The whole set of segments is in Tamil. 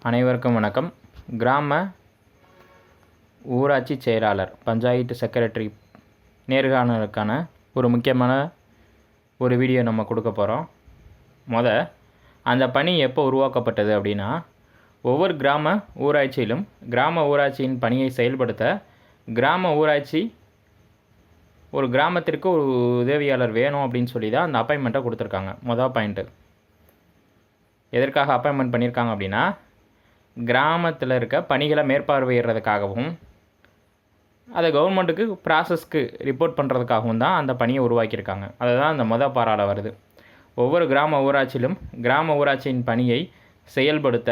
அனைவருக்கும் வணக்கம். கிராம ஊராட்சி செயலாளர் பஞ்சாயத்து செக்ரட்டரி நேர்காணலுக்கான ஒரு முக்கியமான ஒரு வீடியோ நம்ம கொடுக்க போகிறோம். அந்த பணி எப்போ உருவாக்கப்பட்டது அப்படின்னா, ஒவ்வொரு கிராம ஊராட்சியிலும் கிராம ஊராட்சியின் பணியை செயல்படுத்த கிராம ஊராட்சி ஒரு கிராமத்திற்கு ஒரு உதவியாளர் வேணும் அப்படின்னு சொல்லி தான் அந்த அப்பாயின்மெண்ட்டை கொடுத்துருக்காங்க. மொதல் பாயிண்ட்டு எதற்காக அப்பாயின்மெண்ட் பண்ணியிருக்காங்க அப்படின்னா, கிராமத்தில் இருக்க பணிகளை மேற்பார்வையிடுறதுக்காகவும் அதை கவர்மெண்ட்டுக்கு ப்ராசஸ்க்கு ரிப்போர்ட் பண்ணுறதுக்காகவும் தான் அந்த பணியை உருவாக்கியிருக்காங்க. அதுதான் அந்த மொதல் பாராள வருது. ஒவ்வொரு கிராம ஊராட்சியிலும் கிராம ஊராட்சியின் பணியை செயல்படுத்த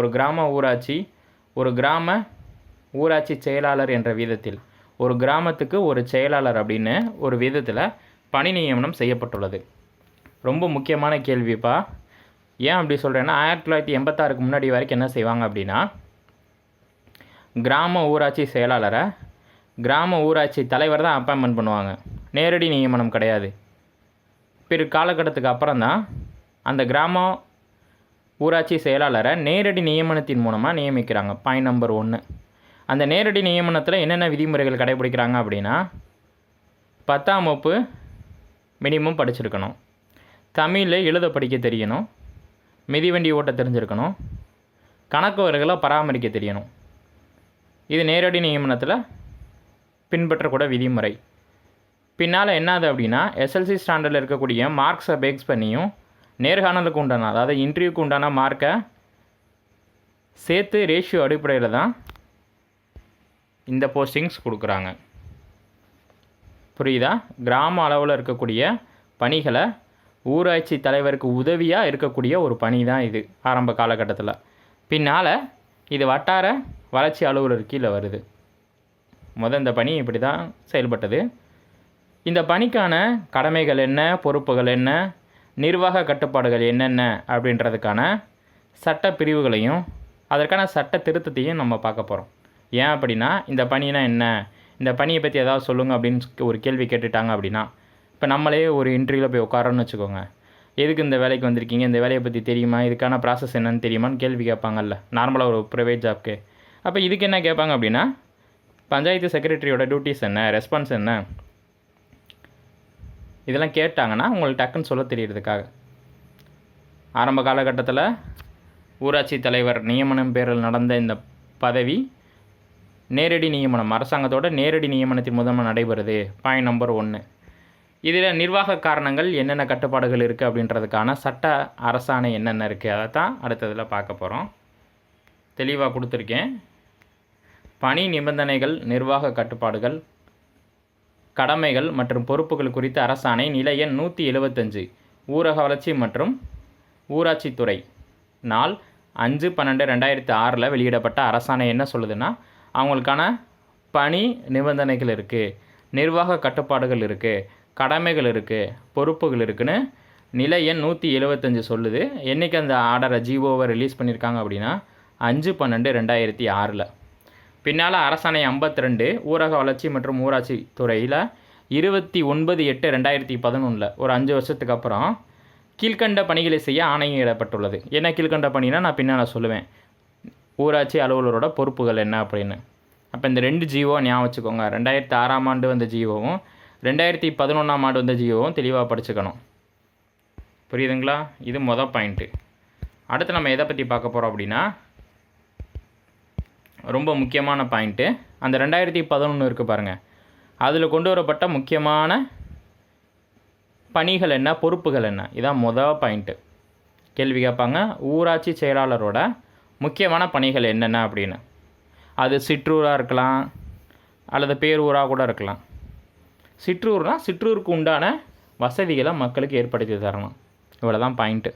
ஒரு கிராம ஊராட்சி செயலாளர் என்ற விதத்தில், ஒரு கிராமத்துக்கு ஒரு செயலாளர் அப்படின்னு ஒரு விதத்தில் பணி நியமனம் செய்யப்பட்டுள்ளது. ரொம்ப முக்கியமான கேள்விப்பா. ஏன் அப்படி சொல்கிறேன்னா, 1986க்கு முன்னாடி வரைக்கும் என்ன செய்வாங்க அப்படின்னா, கிராம ஊராட்சி செயலாளரை கிராம ஊராட்சி தலைவர் தான் அப்பாயின்மெண்ட் பண்ணுவாங்க. நேரடி நியமனம் கிடையாது. பிற காலகட்டத்துக்கு அப்புறம் தான் அந்த கிராம ஊராட்சி செயலாளரை நேரடி நியமனத்தின் மூலமாக நியமிக்கிறாங்க. Point number 1. அந்த நேரடி நியமனத்தில் என்னென்ன விதிமுறைகள் கடைபிடிக்கிறாங்க அப்படின்னா, 10ஆம் வகுப்பு மினிமம் படிச்சிருக்கணும், தமிழில் எழுத படிக்க தெரியணும், மிதிவண்டி ஓட்ட தெரிஞ்சிருக்கணும், கணக்கு வரைகளை பராமரிக்க தெரியணும். இது நேரடி நியமனத்தில் பின்பற்றக்கூட விதிமுறை. பின்னால் என்னது அப்படின்னா, எஸ்எல்சி ஸ்டாண்டர்டில் இருக்கக்கூடிய மார்க்ஸை பேஸ் பண்ணியும் நேர்காணலுக்கு உண்டான, அதாவது இன்டர்வியூக்கு உண்டான மார்க்கை சேர்த்து ரேஷியோ அடிப்படையில் தான் இந்த போஸ்டிங்ஸ் கொடுக்குறாங்க. புரியுதா? கிராம அளவில் இருக்கக்கூடிய பணிகளை ஊராட்சி தலைவருக்கு உதவியாக இருக்கக்கூடிய ஒரு பணி தான் இது ஆரம்ப காலகட்டத்தில். பின்னால் இது வட்டார வளர்ச்சி அலுவலர் கீழே வருது. இந்த பணி இப்படி தான் செயல்பட்டது. இந்த பணிக்கான கடமைகள் என்ன, பொறுப்புகள் என்ன, நிர்வாக கட்டுப்பாடுகள் என்னென்ன அப்படின்றதுக்கான சட்ட பிரிவுகளையும் அதற்கான சட்ட திருத்தத்தையும் நம்ம பார்க்க போகிறோம். ஏன் அப்படின்னா, இந்த பணினா என்ன, இந்த பணியை பற்றி ஏதாவது சொல்லுங்கள் அப்படின்னு ஒரு கேள்வி கேட்டுட்டாங்க அப்படின்னா, இப்போ நம்மளே ஒரு இன்டர்வியூவில் போய் உட்காரோன்னு வச்சுக்கோங்க. எதுக்கு இந்த வேலைக்கு வந்திருக்கீங்க, இந்த வேலையை பற்றி தெரியுமா, இதுக்கான ப்ராசஸ் என்னன்னு தெரியுமான்னு கேள்வி கேட்பாங்கல்ல, நார்மலாக ஒரு ப்ரைவேட் ஜாப்க்கு. அப்போ இதுக்கு என்ன கேட்பாங்க அப்படின்னா, பஞ்சாயத்து செக்ரட்டரியோட டியூட்டிஸ் என்ன, ரெஸ்பான்ஸ் என்ன, இதெல்லாம் கேட்டாங்கன்னா உங்களுக்கு டக்குன்னு சொல்ல தெரியறதுக்காக. ஆரம்ப காலகட்டத்தில் ஊராட்சி தலைவர் நியமனம் பேரில் நடந்த இந்த பதவி நேரடி நியமனம், அரசாங்கத்தோட நேரடி நியமனத்தின் மூலமாக நடைபெறுது. Point number 1. இதில் நிர்வாக காரணங்கள் என்னென்ன கட்டுப்பாடுகள் இருக்குது அப்படின்றதுக்கான சட்ட அரசாணை என்னென்ன இருக்குது, அதை தான் அடுத்ததில் பார்க்க போகிறோம். தெளிவாக கொடுத்துருக்கேன். பணி நிபந்தனைகள், நிர்வாக கட்டுப்பாடுகள், கடமைகள் மற்றும் பொறுப்புகள் குறித்த அரசாணை நிலை எண் 175 ஊரக வளர்ச்சி மற்றும் ஊராட்சித்துறை நாள் 5/12/2006 வெளியிடப்பட்ட அரசாணை என்ன சொல்லுதுன்னா, அவங்களுக்கான பணி நிபந்தனைகள் இருக்குது, நிர்வாக கட்டுப்பாடுகள் இருக்குது, கடமைகள் இருக்குது, பொறுப்புகள் இருக்குதுன்னு நிலை எண் 175 சொல்லுது. என்றைக்கு அந்த ஆர்டரை ஜிஓவை ரிலீஸ் பண்ணியிருக்காங்க அப்படின்னா 5/12/2006. பின்னால் அரசாணை 52 ஊரக வளர்ச்சி மற்றும் ஊராட்சி துறையில் 29/8/2011 ஒரு 5 வருஷத்துக்கு அப்புறம் கீழ்கண்ட பணிகளை செய்ய ஆணையிடப்பட்டுள்ளது. என்ன கீழ்கண்ட பணினா நான் பின்னால் சொல்லுவேன், ஊராட்சி அலுவலரோட பொறுப்புகள் என்ன அப்படின்னு. அப்போ இந்த 2 ஜிஓ ஞாபகம் வச்சுக்கோங்க. 2006ஆம் ஆண்டு வந்த ஜிஓவும் 2011ஆம் ஆண்டு வந்த ஜிஓவும் தெளிவாக படிச்சுக்கணும். புரியுதுங்களா? இது மொதல் பாயிண்ட்டு. அடுத்து நம்ம எதை பற்றி பார்க்க போகிறோம் அப்படின்னா, ரொம்ப முக்கியமான பாயிண்ட்டு, அந்த 2011 இருக்குது பாருங்கள், அதில் கொண்டு வரப்பட்ட முக்கியமான பணிகள் என்ன, பொறுப்புகள் என்ன, இதான் மொதல் பாயிண்ட்டு. கேள்வி கேட்பாங்க, ஊராட்சி செயலாளரோட முக்கியமான பணிகள் என்னென்ன அப்படின்னு. அது சிற்றூராக இருக்கலாம் அல்லது பேரூராக கூட இருக்கலாம். சிற்றூர்னால் சிற்றூருக்கு உண்டான வசதிகளை மக்களுக்கு ஏற்படுத்தி தரணும். இவ்வளோ தான் பாயிண்ட்டு.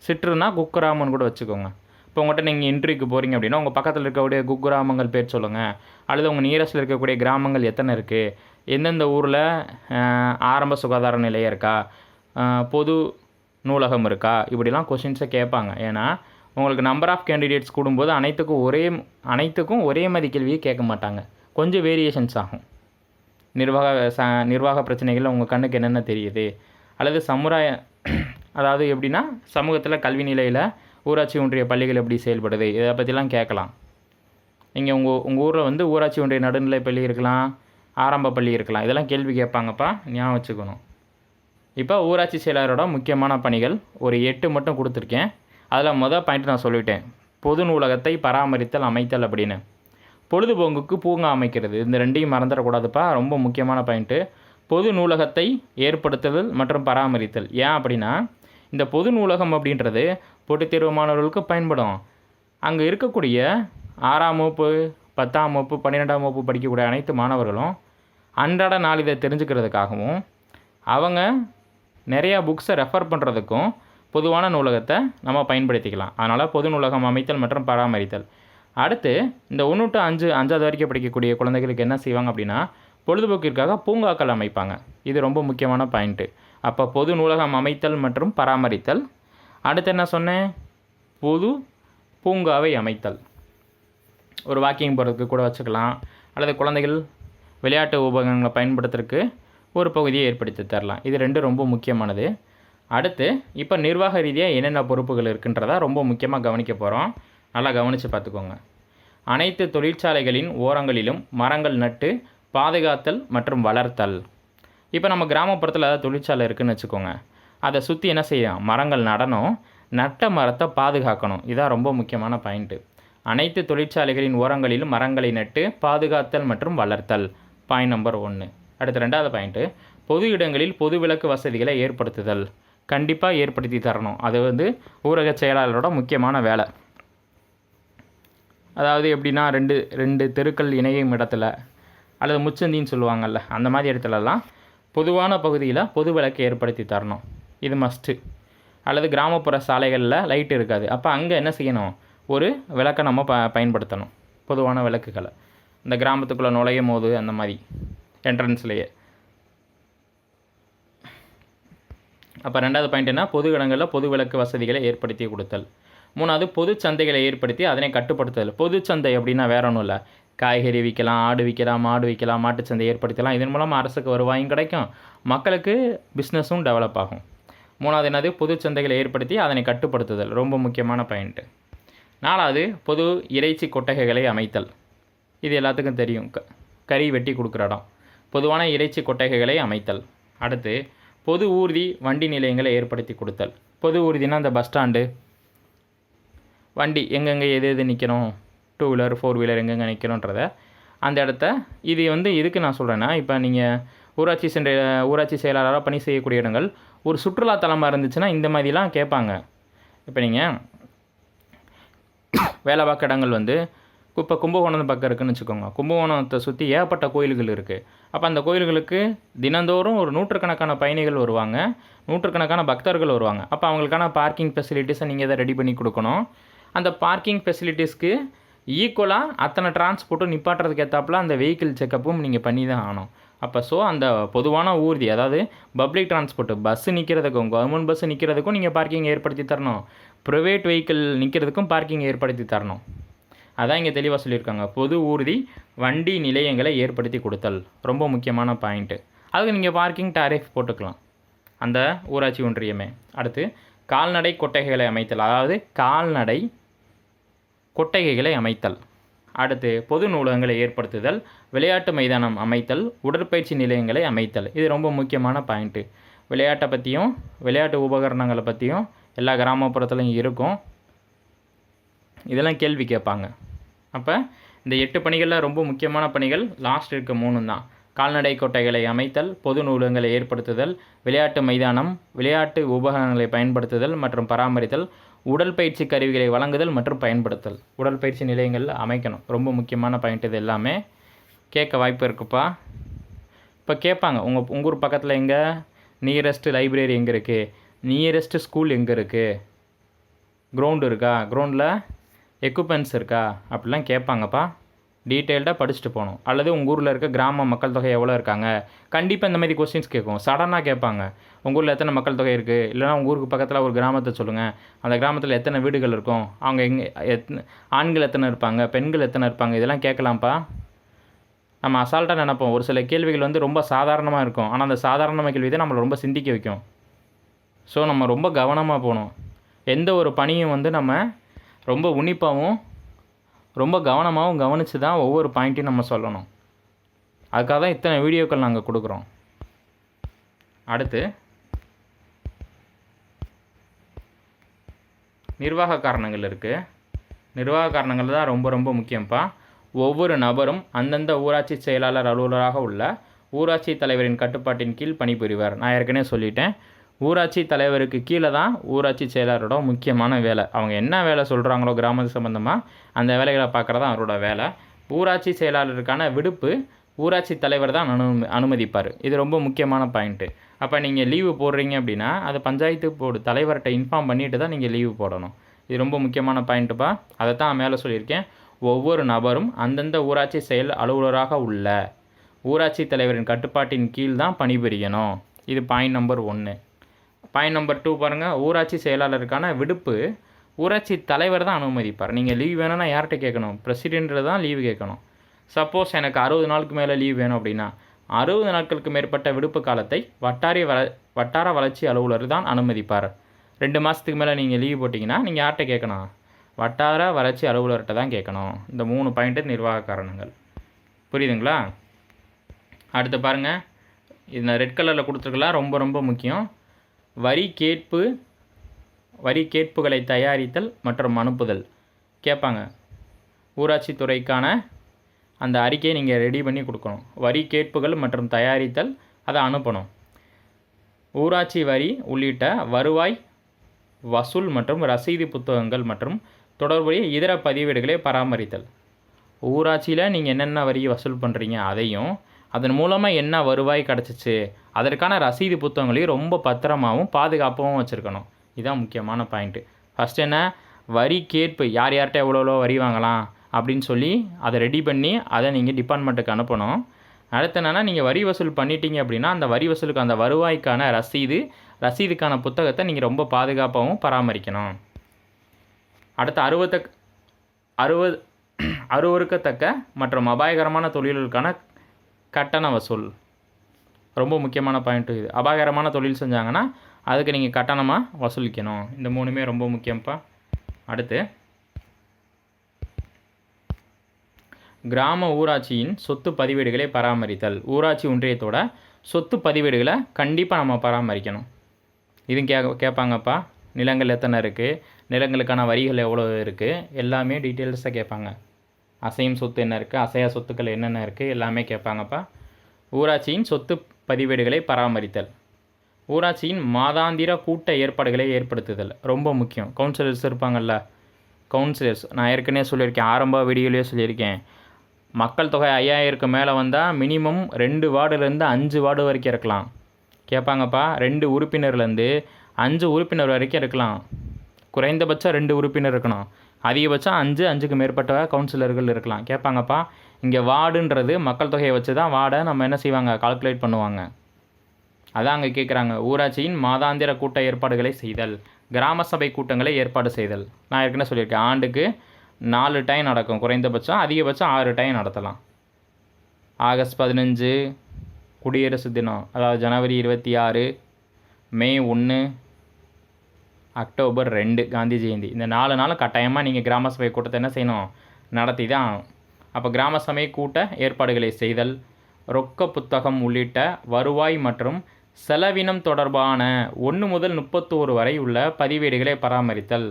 சிற்றூர்னா குக்கிராமன்னு கூட வச்சுக்கோங்க. இப்போ உங்கள்கிட்ட நீங்கள் இன்ட்ரிக்கு போகிறீங்க அப்படின்னா, உங்கள் பக்கத்தில் இருக்கக்கூடிய குக்கிராமங்கள் பேர் சொல்லுங்கள், அல்லது உங்கள் நியரஸ்ட்டில் இருக்கக்கூடிய கிராமங்கள் எத்தனை இருக்குது, எந்தெந்த ஊரில் ஆரம்ப சுகாதார நிலையம் இருக்கா, பொது நூலகம் இருக்கா, இப்படிலாம் கொஷின்ஸை கேட்பாங்க. ஏன்னா உங்களுக்கு நம்பர் ஆஃப் கேண்டிடேட்ஸ் கூடும்போது அனைத்துக்கும் ஒரே மாதிரி கேள்வியை கேட்க மாட்டாங்க, கொஞ்சம் வேரியேஷன்ஸ் ஆகும். நிர்வாக பிரச்சனைகள் உங்கள் கண்ணுக்கு என்னென்ன தெரியுது, அல்லது அதாவது எப்படின்னா, சமூகத்தில் கல்வி நிலையில் ஊராட்சி ஒன்றிய பள்ளிகள் எப்படி செயல்படுது, இதை பற்றிலாம் கேட்கலாம். நீங்கள் உங்கள் ஊரில் வந்து ஊராட்சி ஒன்றிய நடுநிலை பள்ளி இருக்கலாம், ஆரம்ப பள்ளி இருக்கலாம், இதெல்லாம் கேள்வி கேட்பாங்கப்பா, ஞாபகம் வச்சுக்கணும். இப்போ ஊராட்சி செயலாளரோட முக்கியமான பணிகள் ஒரு 8 மட்டும் கொடுத்துருக்கேன். அதில் மொதல் பாயிண்ட் நான் சொல்லிவிட்டேன், பொது நூலகத்தை பராமரித்தல் அமைத்தல் அப்படின்னு. பொழுதுபோக்குக்கு பூங்கா அமைக்கிறது, இந்த ரெண்டையும் மறந்துடக்கூடாதுப்பா, ரொம்ப முக்கியமான பாயிண்ட்டு. பொது நூலகத்தை ஏற்படுத்துதல் மற்றும் பராமரித்தல். ஏன் அப்படின்னா இந்த பொது நூலகம் அப்படின்றது போட்டித் தேர்வு மாணவர்களுக்கு பயன்படும். அங்கே இருக்கக்கூடிய 6ஆம் வகுப்பு 10ஆம் வகுப்பு 12ஆம் வகுப்பு படிக்கக்கூடிய அனைத்து மாணவர்களும் அன்றாட நாளிதழை தெரிஞ்சுக்கிறதுக்காகவும் அவங்க நிறையா புக்ஸை ரெஃபர் பண்ணுறதுக்கும் பொதுவான நூலகத்தை நம்ம பயன்படுத்திக்கலாம். அதனால் பொது நூலகம் அமைத்தல் மற்றும் பராமரித்தல். அடுத்து இந்த 1 to 5வது வரைக்கும் படிக்கக்கூடிய குழந்தைகளுக்கு என்ன செய்வாங்க அப்படின்னா பொழுதுபோக்கிற்காக பூங்காக்கள் அமைப்பாங்க. இது ரொம்ப முக்கியமான பாயிண்ட்டு. அப்போ பொது நூலகம் அமைத்தல் மற்றும் பராமரித்தல். அடுத்து என்ன சொன்னேன், பொது பூங்காவை அமைத்தல். ஒரு வாக்கிங் போகிறதுக்கு கூட வச்சுக்கலாம், அல்லது குழந்தைகள் விளையாட்டு உபகரணங்களை பயன்படுத்துறதுக்கு ஒரு பகுதியை ஏற்படுத்தி தரலாம். இது 2 ரொம்ப முக்கியமானது. அடுத்து இப்போ நிர்வாக ரீதியாக என்னென்ன பொறுப்புகள் இருக்குன்றதா ரொம்ப முக்கியமாக கவனிக்க போகிறோம். நல்லா கவனித்து பார்த்துக்கோங்க. அனைத்து தொழிற்சாலைகளின் ஓரங்களிலும் மரங்கள் நட்டு பாதுகாத்தல் மற்றும் வளர்த்தல். இப்போ நம்ம கிராமப்புறத்தில் தொழிற்சாலை இருக்குதுன்னு வச்சுக்கோங்க, அதை சுற்றி என்ன செய்யும், மரங்கள் நடணும், நட்ட மரத்தை பாதுகாக்கணும். இதான் ரொம்ப முக்கியமான பாயிண்ட்டு. அனைத்து தொழிற்சாலைகளின் ஓரங்களிலும் மரங்களை நட்டு பாதுகாத்தல் மற்றும் வளர்த்தல், பாயிண்ட் நம்பர் 1. அடுத்து 2வது பாயிண்ட்டு, பொது இடங்களில் பொது விளக்கு வசதிகளை ஏற்படுத்துதல். கண்டிப்பாக ஏற்படுத்தி தரணும். அது வந்து ஊரக செயலாளரோட முக்கியமான வேலை. அதாவது எப்படின்னா 2 தெருக்கள் இணையும் இடத்துல அல்லது முச்சந்தின்னு சொல்லுவாங்கள்ல, அந்த மாதிரி இடத்துலலாம் பொதுவான பகுதியில் பொது விளக்கு ஏற்படுத்தி தரணும். இது மஸ்ட்டு. அல்லது கிராமப்புற சாலைகளில் லைட் இருக்காது, அப்போ அங்கே என்ன செய்யணும், ஒரு விளக்கை நம்ம பயன்படுத்தணும், பொதுவான விளக்குகளை. இந்த கிராமத்துக்குள்ளே நுழையும் போது அந்த மாதிரி என்ட்ரன்ஸ்லேயே. அப்போ 2வது பாயிண்ட் என்ன, பொது இடங்களில் பொது விளக்கு வசதிகளை ஏற்படுத்தி கொடுத்தல். 3வது பொது சந்தைகளை ஏற்படுத்தி அதனை கட்டுப்படுத்துதல். பொது சந்தை அப்படின்னா வேற ஒன்றும் இல்லை, காய்கறி விற்கலாம், ஆடு விற்கலாம், மாடு விற்கலாம், மாட்டுச்சந்தை ஏற்படுத்தலாம். இதன் மூலம் அரசுக்கு வருவாயும் கிடைக்கும், மக்களுக்கு பிஸ்னஸும் டெவலப் ஆகும். 3வது என்னது, பொது சந்தைகளை ஏற்படுத்தி அதனை கட்டுப்படுத்துதல், ரொம்ப முக்கியமான பாயிண்ட்டு. 4வது பொது இறைச்சி கொட்டகைகளை அமைத்தல். இது எல்லாத்துக்கும் தெரியும், கறி வெட்டி கொடுக்குற இடம், பொதுவான இறைச்சி கொட்டகைகளை அமைத்தல். அடுத்து பொது ஊர்தி வண்டி நிலையங்களை ஏற்படுத்தி கொடுத்தல். பொது ஊர்தினா அந்த பஸ் ஸ்டாண்டு, வண்டி எங்கெங்கே எது நிற்கணும், 2 வீலர் 4 வீலர் எங்கெங்கே நிற்கணுன்றத அந்த இடத்த. இது வந்து எதுக்கு நான் சொல்கிறேன்னா, இப்போ நீங்கள் ஊராட்சி செயலாளராக பணி செய்யக்கூடிய இடங்கள் ஒரு சுற்றுலாத்தலமாக இருந்துச்சுன்னா இந்த மாதிரிலாம் கேட்பாங்க. இப்போ நீங்கள் வேலை பார்க்க இடங்கள் வந்து இப்போ கும்பகோணம் பக்கம் இருக்குதுன்னு வச்சுக்கோங்க, கும்பகோணத்தை சுற்றி ஏகப்பட்ட கோயில்கள் இருக்குது. அப்போ அந்த கோயில்களுக்கு தினந்தோறும் ஒரு 100கணக்கான பயணிகள் வருவாங்க, 100கணக்கான பக்தர்கள் வருவாங்க. அப்போ அவங்களுக்கான பார்க்கிங் ஃபெசிலிட்டிஸை நீங்கள் இதை ரெடி பண்ணி கொடுக்கணும். அந்த பார்க்கிங் ஃபெசிலிட்டிஸ்க்கு ஈக்குவலாக அத்தனை டிரான்ஸ்போர்ட்டும் நிப்பாட்டுறதுக்கு ஏற்றாப்புல அந்த வெஹிக்கிள் செக்கப்பும் நீங்கள் பண்ணி தான் ஆகணும். அப்போ அந்த பொதுவான ஊர்தி, அதாவது பப்ளிக் டிரான்ஸ்போர்ட்டு, பஸ்ஸு நிற்கிறதுக்கும் கவர்மெண்ட் பஸ்ஸு நிற்கிறதுக்கும் நீங்கள் பார்க்கிங் ஏற்படுத்தி தரணும், ப்ரைவேட் வெஹிக்கிள் நிற்கிறதுக்கும் பார்க்கிங் ஏற்படுத்தி தரணும். அதான் இங்கே தெளிவாக சொல்லியிருக்காங்க, பொது ஊர்தி வண்டி நிலையங்களை ஏற்படுத்தி கொடுத்தல், ரொம்ப முக்கியமான பாயிண்ட்டு. அதுக்கு நீங்கள் பார்க்கிங் டாரிஃப் போட்டுக்கலாம் அந்த ஊராட்சி ஒன்றியமே. அடுத்து கால்நடை கொட்டகைகளை அமைத்தல், அதாவது கால்நடை கொட்டகைகளை அமைத்தல். அடுத்து பொது நூலகங்களை ஏற்படுத்துதல், விளையாட்டு மைதானம் அமைத்தல், உடற்பயிற்சி நிலையங்களை அமைத்தல். இது ரொம்ப முக்கியமான பாயிண்ட்டு. விளையாட்டை பற்றியும் விளையாட்டு உபகரணங்களை பற்றியும் எல்லா கிராமப்புறத்துலையும் இருக்கும், இதெல்லாம் கேள்வி கேட்பாங்க. அப்போ இந்த 8 பணிகளில் ரொம்ப முக்கியமான பணிகள் லாஸ்ட் இருக்க 3 தான். கால்நடை கொட்டைகளை அமைத்தல், பொது நூலகங்களை ஏற்படுத்துதல், விளையாட்டு மைதானம், விளையாட்டு உபகரணங்களை பயன்படுத்துதல் மற்றும் பராமரித்தல், உடற்பயிற்சி கருவிகளை வழங்குதல் மற்றும் பயன்படுத்தல். உடற்பயிற்சி நிலையங்கள் அமைக்கணும், ரொம்ப முக்கியமான பாயிண்ட். இது எல்லாமே கேட்க வாய்ப்பு இருக்குப்பா. இப்போ கேட்பாங்க, உங்கள் ஊர் பக்கத்தில் எங்கே நியரஸ்ட்டு லைப்ரரி எங்கே இருக்குது, நியரஸ்ட்டு ஸ்கூல் எங்கே இருக்குது, கிரவுண்டு இருக்கா, கிரவுண்டில் எக்யூப்மெண்ட்ஸ் இருக்கா, அப்படிலாம் கேட்பாங்கப்பா. டீட்டெயில்டாக படிச்சுட்டு போகணும். அல்லது உங்கள் ஊரில் இருக்க கிராம மக்கள் தொகை எவ்வளோ இருக்காங்க, கண்டிப்பாக இந்த மாதிரி கொஸ்டின்ஸ் கேட்கும். சடனாக கேட்பாங்க, உங்கள் ஊரில் எத்தனை மக்கள் தொகை இருக்குது, இல்லைனா உங்கள் ஊருக்கு பக்கத்தில் ஒரு கிராமத்தை சொல்லுங்கள், அந்த கிராமத்தில் எத்தனை வீடுகள் இருக்கும், அவங்க ஆண்கள் எத்தனை இருப்பாங்க, பெண்கள் எத்தனை இருப்பாங்க, இதெல்லாம் கேட்கலாம்ப்பா. நம்ம அசால்ட்டாக நினைப்போம், ஒரு சில கேள்விகள் வந்து ரொம்ப சாதாரணமாக இருக்கும், ஆனால் அந்த சாதாரண கேள்வி தான் நம்மளை ரொம்ப சிந்திக்க வைக்கும். ஸோ நம்ம ரொம்ப கவனமாக போகணும். எந்த ஒரு பணியும் வந்து நம்ம ரொம்ப உன்னிப்பாகவும் ரொம்ப கவனமாகவும் கவனித்து தான் ஒவ்வொரு பாயிண்ட்டையும் நம்ம சொல்லணும். அதுக்காக தான் இத்தனை வீடியோக்கள் நாங்கள் கொடுக்குறோம். அடுத்து நிர்வாக காரணங்கள் இருக்குது. நிர்வாக காரணங்கள் தான் ரொம்ப ரொம்ப முக்கியம்ப்பா. ஒவ்வொரு நபரும் அந்தந்த ஊராட்சி செயலாளர் அலுவலராக உள்ள ஊராட்சி தலைவரின் கட்டுப்பாட்டின் கீழ் பணிபுரிவார். நான் ஏற்கனவே சொல்லிட்டேன், ஊராட்சி தலைவருக்கு கீழே தான் ஊராட்சி செயலாளரோட முக்கியமான வேலை. அவங்க என்ன வேலை சொல்கிறாங்களோ கிராமத்து சம்மந்தமாக அந்த வேலைகளை பார்க்குறது தான் அவரோட வேலை. ஊராட்சி செயலாளருக்கான விடுப்பு ஊராட்சி தலைவர் தான் அனுமதிப்பார். இது ரொம்ப முக்கியமான பாயிண்ட்டு. அப்போ நீங்கள் லீவு போடுறீங்க அப்படின்னா அது பஞ்சாயத்து போர்டு தலைவர்கிட்ட இன்ஃபார்ம் பண்ணிட்டு தான் நீங்கள் லீவு போடணும். இது ரொம்ப முக்கியமான பாயிண்ட்டுப்பா. அதை தான் மேலே சொல்லியிருக்கேன். ஒவ்வொரு நபரும் அந்தந்த ஊராட்சி செயல் அலுவலராக உள்ள ஊராட்சி தலைவரின் கட்டுப்பாட்டின் கீழ் தான் பணிபுரியணும். இது பாயிண்ட் நம்பர் 1. பாயிண்ட் நம்பர் 2 பாருங்கள், ஊராட்சி செயலாளருக்கான விடுப்பு ஊராட்சி தலைவர் தான் அனுமதிப்பார். நீங்கள் லீவ் வேணும்னா யார்கிட்ட கேட்கணும்? பிரசிடென்ட்டில் தான் லீவு கேட்கணும். சப்போஸ் எனக்கு 60 நாளுக்கு மேலே லீவ் வேணும் அப்படின்னா 60 நாட்களுக்கு மேற்பட்ட விடுப்பு காலத்தை வட்டார வளர்ச்சி அலுவலர் தான் அனுமதிப்பார். 2 மாதத்துக்கு மேலே நீங்கள் லீவ் போட்டிங்கன்னா நீங்கள் யார்கிட்ட கேட்கணும்? வட்டார வளர்ச்சி அலுவலர்கிட்ட தான் கேட்கணும். இந்த 3 பாயிண்ட்டு நிர்வாக காரணங்கள். புரியுதுங்களா? அடுத்து பாருங்கள், இந்த ரெட் கலரில் கொடுத்துருக்கலாம், ரொம்ப ரொம்ப முக்கியம். வரி கேட்புகளை தயாரித்தல் மற்றும் அனுப்புதல் கேட்பாங்க. ஊராட்சி துறைக்கான அந்த அறிக்கையை நீங்கள் ரெடி பண்ணி கொடுக்கணும். வரி கேட்புகள் மற்றும் தயாரித்தல், அதை அனுப்பணும். ஊராட்சி வரி உள்ளிட்ட வருவாய் வசூல் மற்றும் ரசீது புத்தகங்கள் மற்றும் தொடர்புடைய இதர பதிவேடுகளை பராமரித்தல். ஊராட்சியில் நீங்கள் என்னென்ன வரி வசூல் பண்ணுறீங்க அதையும் அதன் மூலமாக என்ன வருவாய் கிடச்சிச்சு அதற்கான ரசீது புத்தகங்களையும் ரொம்ப பத்திரமாகவும் பாதுகாப்பாகவும் வச்சுருக்கணும். இதுதான் முக்கியமான பாயிண்ட்டு. ஃபஸ்ட் என்ன, வரி கேட்பு, யார் யார்கிட்ட எவ்வளோ வரி வாங்கலாம் அப்படின்னு சொல்லி அதை ரெடி பண்ணி அதை நீங்கள் டிபார்ட்மெண்ட்டுக்கு அனுப்பணும். அடுத்து என்னென்னா, நீங்கள் வரி வசூல் பண்ணிட்டீங்க அப்படின்னா அந்த வரி வசூலுக்கு அந்த வருவாய்க்கான ரசீதுக்கான புத்தகத்தை நீங்கள் ரொம்ப பாதுகாப்பாகவும் பராமரிக்கணும். அடுத்து அருவருக்கத்தக்க மற்றும் அபாயகரமான தொழில்களுக்கான கட்டண வசூல் ரொம்ப முக்கியமான பாயிண்ட்டு இது. அபாயகரமான தொழில் செஞ்சாங்கன்னா அதுக்கு நீங்கள் கட்டணமாக வசூலிக்கணும். இந்த 3மே ரொம்ப முக்கியம்ப்பா. அடுத்து கிராம ஊராட்சியின் சொத்து பதிவேடுகளை பராமரித்தல். ஊராட்சி ஒன்றியத்தோட சொத்து பதிவேடுகளை கண்டிப்பாக நம்ம பராமரிக்கணும். இதுவும் கேட்பாங்கப்பா. நிலங்கள் எத்தனை இருக்குது, நிலங்களுக்கான வரிகள் எவ்வளோ இருக்குது, எல்லாமே டீட்டெயில்ஸாக கேட்பாங்க. அசையும் சொத்து என்ன இருக்குது, அசையா சொத்துக்கள் என்னென்ன இருக்குது, எல்லாமே கேட்பாங்கப்பா. ஊராட்சியின் சொத்து பதிவேடுகளை பராமரித்தல். ஊராட்சியின் மாதாந்திர கூட்ட ஏற்பாடுகளை ஏற்படுத்துதல் ரொம்ப முக்கியம். கவுன்சிலர்ஸ் இருப்பாங்கள்ல, கவுன்சிலர்ஸ் நான் ஏற்கனவே சொல்லியிருக்கேன், ஆரம்ப வீடியோலேயே சொல்லியிருக்கேன். மக்கள் தொகை 5000க்கு மேலே வந்தால் மினிமம் 2 வார்டுலேருந்து 5 வார்டு வரைக்கும் இருக்கலாம். கேட்பாங்கப்பா, 2 உறுப்பினர்லேருந்து 5 உறுப்பினர் வரைக்கும் இருக்கலாம். குறைந்தபட்சம் 2 உறுப்பினர் இருக்கணும். அதிகபட்சம் 5க்கு மேற்பட்ட கவுன்சிலர்கள் இருக்கலாம். கேட்பாங்கப்பா, இங்கே வார்டுன்றது மக்கள் தொகையை வச்சு தான் வார்டை நம்ம என்ன செய்வாங்க, கால்குலேட் பண்ணுவாங்க. அதான் அங்கே கேட்குறாங்க. ஊராட்சியின் மாதாந்திர கூட்ட ஏற்பாடுகளை செய்தல், கிராம சபை கூட்டங்களை ஏற்பாடு செய்தல். நான் ஏற்கனவே சொல்லியிருக்கேன், ஆண்டுக்கு 4 டைம் நடக்கும் குறைந்தபட்சம், அதிகபட்சம் 6 டைம் நடத்தலாம். ஆகஸ்ட் 15 குடியரசு தினம், அதாவது ஜனவரி 26, மே 1, அக்டோபர் 2 காந்தி ஜெயந்தி. இந்த 4 நாளும் கட்டாயமாக நீங்கள் கிராம சபை கூட்டத்தை என்ன செய்யணும், நடத்தி தான் ஆகணும். அப்போ கிராம சபை கூட்ட ஏற்பாடுகளை செய்தல், ரொக்க புத்தகம் உள்ளிட்ட வருவாய் மற்றும் செலவினம் தொடர்பான 1 முதல் 31 வரை உள்ள பதிவேடுகளை பராமரித்தல்.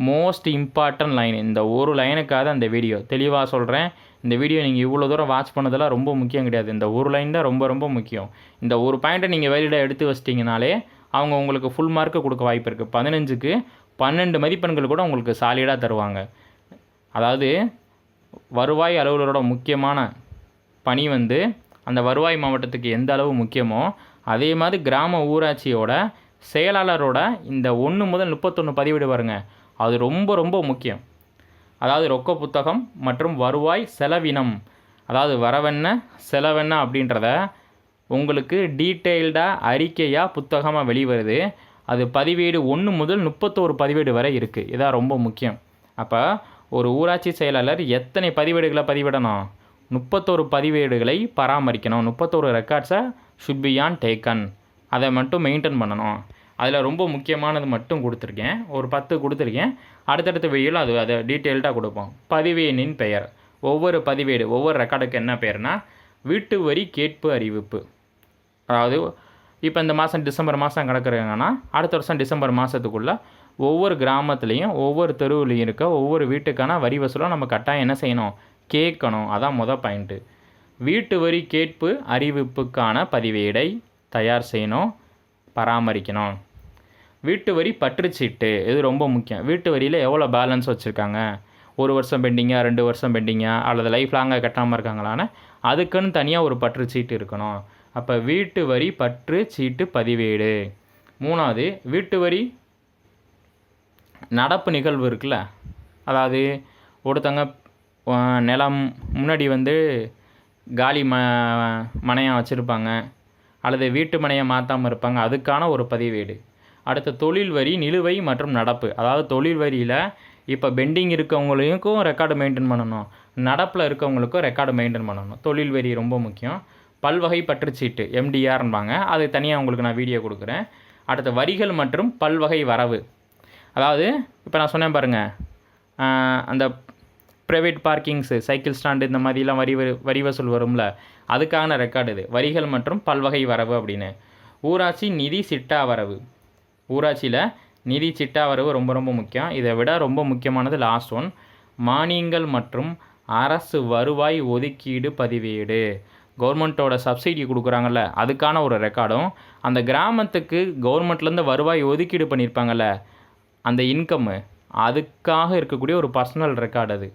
Most important line. இந்த ஒரு லைனுக்காக அந்த வீடியோ தெளிவாக சொல்கிறேன். இந்த வீடியோ நீங்கள் இவ்வளோ தூரம் வாட்ச் பண்ணதெல்லாம் ரொம்ப முக்கியம் கிடையாது. இந்த ஒரு லைன் தான் ரொம்ப ரொம்ப முக்கியம். இந்த ஒரு பாயிண்ட்டை நீங்கள் வெளியிட எடுத்து வச்சிட்டிங்கனாலே அவங்க உங்களுக்கு ஃபுல் மார்க்கு கொடுக்க வாய்ப்பு இருக்குது. 15க்கு 12 மதிப்பெண்கள் கூட உங்களுக்கு சாலிடாக தருவாங்க. அதாவது வருவாய் அலுவலரோட முக்கியமான பணி வந்து அந்த வருவாய் மாவட்டத்துக்கு எந்த அளவு முக்கியமோ அதே மாதிரி கிராம ஊராட்சியோட செயலாளரோட இந்த 1 முதல் 31 பதிவேடு பாருங்க, அது ரொம்ப ரொம்ப முக்கியம். அதாவது ரொக்க புத்தகம் மற்றும் வருவாய் செலவினம், அதாவது வரவென்ன செலவென்ன அப்படின்றத உங்களுக்கு டீட்டெயில்டாக அறிக்கையாக புத்தகமாக வெளிவருது. அது பதிவேடு 1 முதல் 31 பதிவேடு வரை இருக்குது. இதான் ரொம்ப முக்கியம். அப்போ ஒரு ஊராட்சி செயலாளர் எத்தனை பதிவேடுகளை பதிவிடணும், 31 பதிவேடுகளை பராமரிக்கணும். 31 ரெக்கார்ட்ஸை ஷுட் பி ஆன் டேக்கன், அதை மட்டும் மெயின்டைன் பண்ணணும். அதில் ரொம்ப முக்கியமானது மட்டும் கொடுத்துருக்கேன், ஒரு 10 கொடுத்துருக்கேன். அடுத்தடுத்த வீடியோவில் அதை டீட்டெயில்டாக கொடுப்போம். பதிவேனின் பெயர். ஒவ்வொரு பதிவேடு, ஒவ்வொரு ரெக்கார்டுக்கு என்ன பெயர்னா வீட்டு வரி கேட்பு அறிவிப்பு. அதாவது இப்போ இந்த மாதம் டிசம்பர் மாதம் கிடக்குறாங்கன்னா அடுத்த வருஷம் டிசம்பர் மாதத்துக்குள்ளே ஒவ்வொரு கிராமத்துலேயும் ஒவ்வொரு தெருவுலையும் இருக்க ஒவ்வொரு வீட்டுக்கான வரி வசூலும் நம்ம கட்டாயம் என்ன செய்யணும், கேட்கணும். அதான் பாயிண்ட்டு. வீட்டு வரி கேட்பு அறிவிப்புக்கான பதிவேடை தயார் செய்யணும், பராமரிக்கணும். வீட்டு வரி பற்றுச்சீட்டு, இது ரொம்ப முக்கியம். வீட்டு வரியில் எவ்வளோ பேலன்ஸ் வச்சுருக்காங்க, 1 வருஷம் பெண்டிங்கா, 2 வருஷம் பெண்டிங்கா, அல்லது லைஃப் லாங்காக கட்டாமல் இருக்காங்களான்னு அதுக்குன்னு தனியாக ஒரு பற்றுச்சீட்டு இருக்கணும். அப்போ வீட்டு வரி பற்று சீட்டு பதிவேடு. 3வது வீட்டு வரி நடப்பு நிகழ்வு இருக்குல்ல, அதாவது ஒருத்தங்க நிலம் முன்னாடி காலி மனையாக வச்சுருப்பாங்க, அல்லது வீட்டு மனையை மாற்றாமல் இருப்பாங்க, அதுக்கான ஒரு பதிவேடு. அடுத்து தொழில் வரி நிலுவை மற்றும் நடப்பு. அதாவது தொழில் வரியில் இப்போ பெண்டிங் இருக்கவங்களுக்கும் ரெக்கார்டு மெயின்டைன் பண்ணணும், நடப்பில் இருக்கவங்களுக்கும் ரெக்கார்டு மெயின்டைன் பண்ணணும். தொழில் வரி ரொம்ப முக்கியம். பல்வகை பற்றுச்சீட்டு எம்டிஆர்ன்பாங்க, அது தனியாக உங்களுக்கு நான் வீடியோ கொடுக்குறேன். அடுத்த வரிகள் மற்றும் பல்வகை வரவு. அதாவது இப்போ நான் சொன்னேன் பாருங்கள், அந்த ப்ரைவேட் பார்க்கிங்ஸு, சைக்கிள் ஸ்டாண்டு, இந்த மாதிரிலாம் வரி வசூல் வரும்ல, அதுக்கான ரெக்கார்டு இது. வரிகள் மற்றும் பல்வகை வரவு அப்படின்னு. ஊராட்சி நிதி சிட்டா வரவு. ஊராட்சியில் நிதி சிட்டா வரவு ரொம்ப ரொம்ப முக்கியம். இதை விட ரொம்ப முக்கியமானது லாஸ்ட் ஒன், மானியங்கள் மற்றும் அரசு வருவாய் ஒதுக்கீடு பதிவேடு. கவர்மெண்ட்டோட சப்சிடி கொடுக்குறாங்கல்ல, அதுக்கான ஒரு ரெக்கார்டும், அந்த கிராமத்துக்கு கவர்மெண்ட்லேருந்து வருவாய் ஒதுக்கீடு பண்ணியிருப்பாங்கள்ல, அந்த இன்கம்மு, அதுக்காக இருக்கக்கூடிய ஒரு பர்சனல் ரெக்கார்டு. அது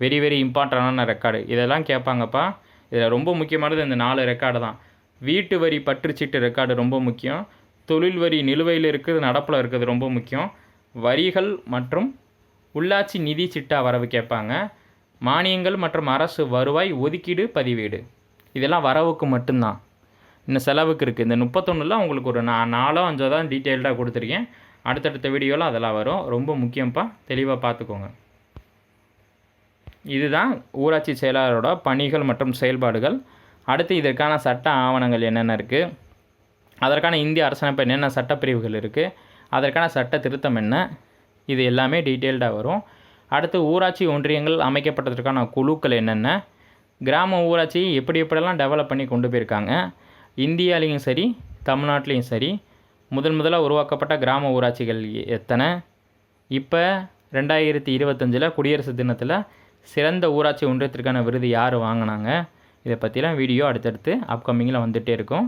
வெரி வெரி இம்பார்ட்டண்டான ரெக்கார்டு. இதெல்லாம் கேட்பாங்கப்பா. இதில் ரொம்ப முக்கியமானது இந்த 4 ரெக்கார்டு தான். வீட்டு வரி பற்றுச்சீட்டு ரெக்கார்டு ரொம்ப முக்கியம். தொழில் வரி நிலுவையில் இருக்குது, நடப்பில் இருக்குது ரொம்ப முக்கியம். வரிகள் மற்றும் உள்ளாட்சி நிதி சிட்டா வரவு கேட்பாங்க. மானியங்கள் மற்றும் அரசு வருவாய் ஒதுக்கீடு பதிவேடு, இதெல்லாம் வரவுக்கு மட்டும்தான். இன்னும் செலவுக்கு இருக்குது. இந்த 31ல் உங்களுக்கு ஒரு 4 5 தான் டீட்டெயில்டாக கொடுத்துருக்கேன். அடுத்தடுத்த வீடியோவில் அதெல்லாம் வரும். ரொம்ப முக்கியம்ப்பா, தெளிவாக பார்த்துக்கோங்க. இதுதான் ஊராட்சி செயலாளரோட பணிகள் மற்றும் செயல்பாடுகள். அடுத்து இதற்கான சட்ட ஆவணங்கள் என்னென்ன இருக்குது, அதற்கான இந்திய அரசமைப்பு என்னென்ன சட்டப்பிரிவுகள் இருக்குது, அதற்கான சட்ட திருத்தம் என்ன, இது எல்லாமே டீட்டெயில்டாக வரும். அடுத்து ஊராட்சி ஒன்றியங்கள் அமைக்கப்பட்டதற்கான குழுக்கள் என்னென்ன, கிராம ஊராட்சி எப்படியெல்லாம் டெவலப் பண்ணி கொண்டு போயிருக்காங்க, இந்தியாலேயும் சரி தமிழ்நாட்டிலையும் சரி முதலாக உருவாக்கப்பட்ட கிராம ஊராட்சிகள் எத்தனை, இப்போ 2025 குடியரசு தினத்தில் சிறந்த ஊராட்சி ஒன்றியத்திற்கான விருது யார் வாங்கினாங்க, இதை பற்றிலாம் வீடியோ அடுத்தடுத்து அப்கமிங்கில் வந்துகிட்டே இருக்கும்.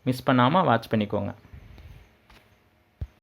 மிஸ் பண்ணாமல் வாட்ச் பண்ணிக்கோங்க.